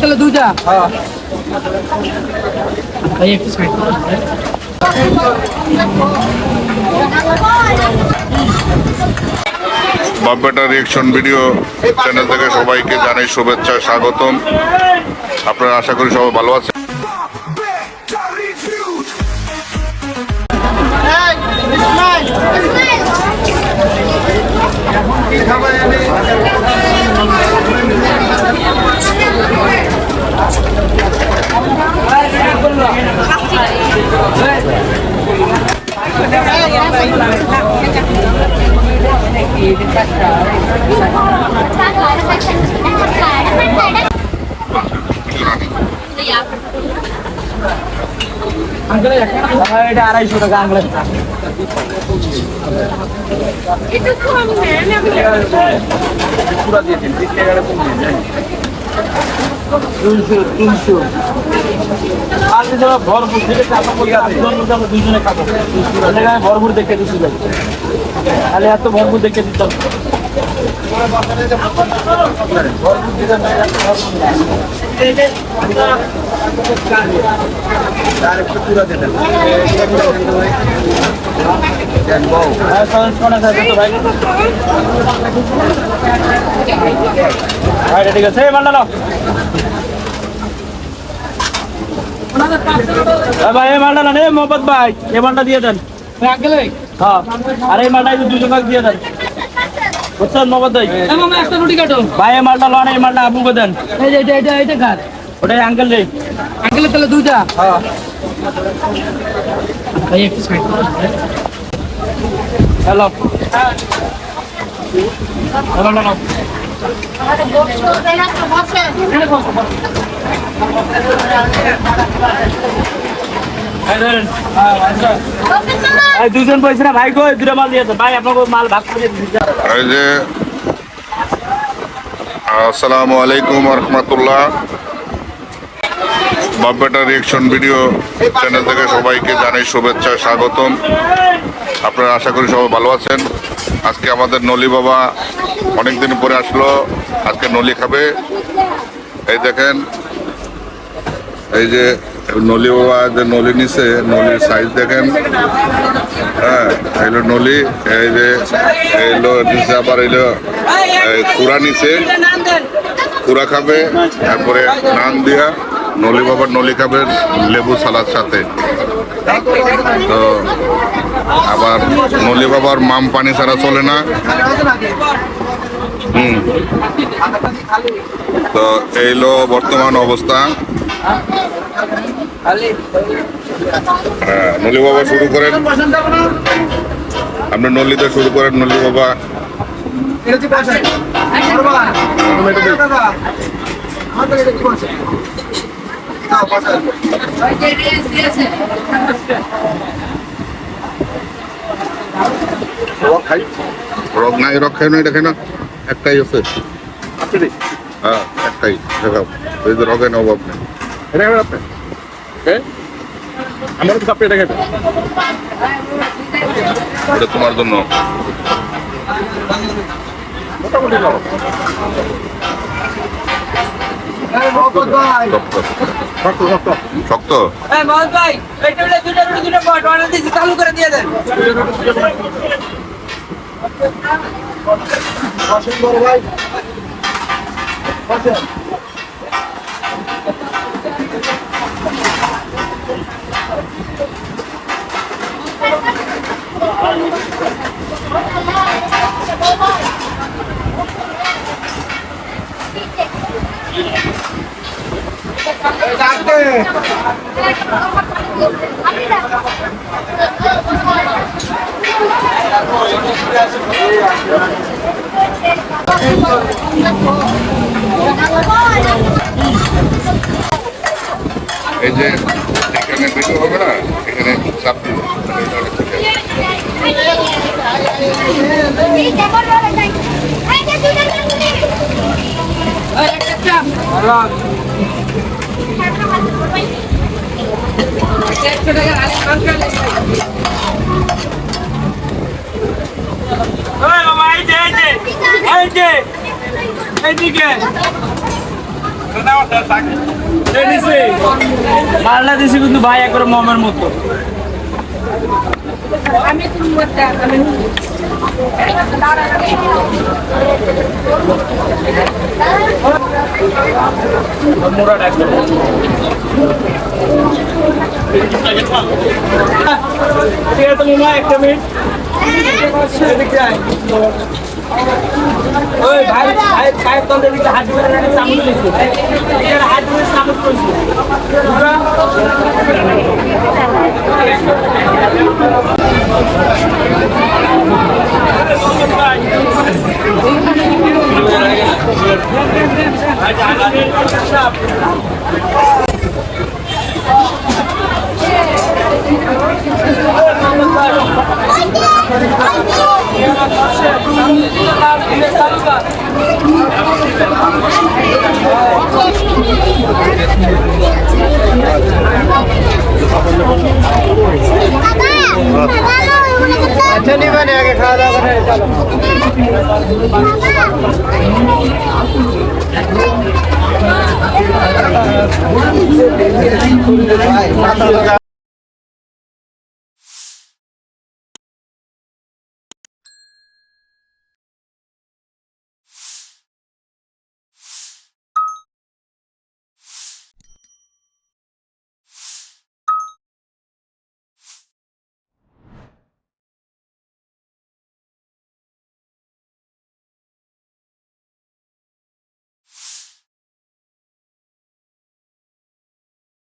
তাহলে দুইটা ভাই একটু সাইড বাপ্পাটা রিয়েকশন ভিডিও চ্যানেল থেকে সবাইকে জানাই শুভেচ্ছা, স্বাগতম। আপনারা আশা করি সবাই ভালো আছেন। এটা 250 টাকা আঙ্গুলের পুরা দিয়ে দিন 30 টাকা কম দিয়ে দেন 200 আর যারা ভরপুর থেকে টাকা পয়সা আমরা দুজনে খাবো এখানে ভরপুর দেখে দিছি ভাই তাহলে এত ভরপুর দেখে দিতাম ভরপুর দিতে না ডাইরেক্ট পুরা দেন দেন বউ হ্যাঁ সহজ কোনা আছে তো ভাই ভাই ঠিক আছে এই মালটা নাও ভাই এই মালটা না রে মোহাম্মদ ভাই এই মালটা দিয়ে দেন আঙ্কেল ভাই হ্যাঁ আরে এই মালটা 200 টাকা দিয়ে দেন বুঝছেন মোহাম্মদ ভাই এই মামা একটা রুটি কাটো ভাই এই মালটা লন এই মালটা আপুকে দেন এই যে এটা কার ওটাই আঙ্কেল রে আঙ্কেলের তাহলে দুইটা হ্যাঁ ভাই একটু সাইড হ্যালো হ্যালো না আরে বক্স দেনা তো বক্স এখানে বক্স দুজন পয়সা ভাই কই দুটো মাল দিয়েছে ভাই আপনাকে মাল ভাগ করে দিয়েছে এই যে আসসালামু আলাইকুম ওয়া রাহমাতুল্লাহ। বাপ্পাটা রিয়েকশন ভিডিও চ্যানেল থেকে সবাইকে জানাই শুভেচ্ছা, স্বাগতম। আপনারা আশা করি সবাই ভালো আছেন। আজকে আমাদের নলি বাবা অনেকদিন পরে আসলো, আজকে নলি খাবে। এই দেখেন এই যে নলি বাবা যে নলি নিছে, নলির সাইজ দেখেন। হ্যাঁ এইলো নলি, এই যে এইলো নিচে আবার এইলো কুড়া নিচে, কুড়া খাবে। তারপরে নান দিয়া নলি বাবার নলি খাবে লেবু সালাদ সাথে। তো আবার নলি বাবার মাম পানি ছাড়া চলে না। তো এইলো বর্তমান অবস্থা। হ্যাঁ নলি বাবা শুরু করেন, আপনি নলিতে শুরু করেন নলি বাবা। রক নাই, রক খাই না, এটা খাই না, একটাই আছে। হ্যাঁ একটাই দেখাও, ওই যে রকের অভাব নেই। এটা খাবেন আপনি? আমার তো আপনি এটা খাবেন। এটা তোমার জন্য। মোটামুটি ভালো। শক্ত শক্ত শক্ত। ভাই এটা দুটো পট অর্ডার দিয়েছি, চালু করে দিয়ে দেন। ভাই এই যে এখানে বেশি হবে না, এখানে চাপ দিবে। $100 এইদিকে মালটা দিছি কিন্তু ভাই একবার মমের মতো। আমি তুমি বলতে আমি মোড়া ডাকবে ঠিক আছে মামা একটা মিনিট ওই ভাই ভাই পাইপ তো দেখি হাত ধরে রাখে সামনে দিছি এর হাত ধরে সামনে কইছি अच्छा नहीं बने आगे खा दावा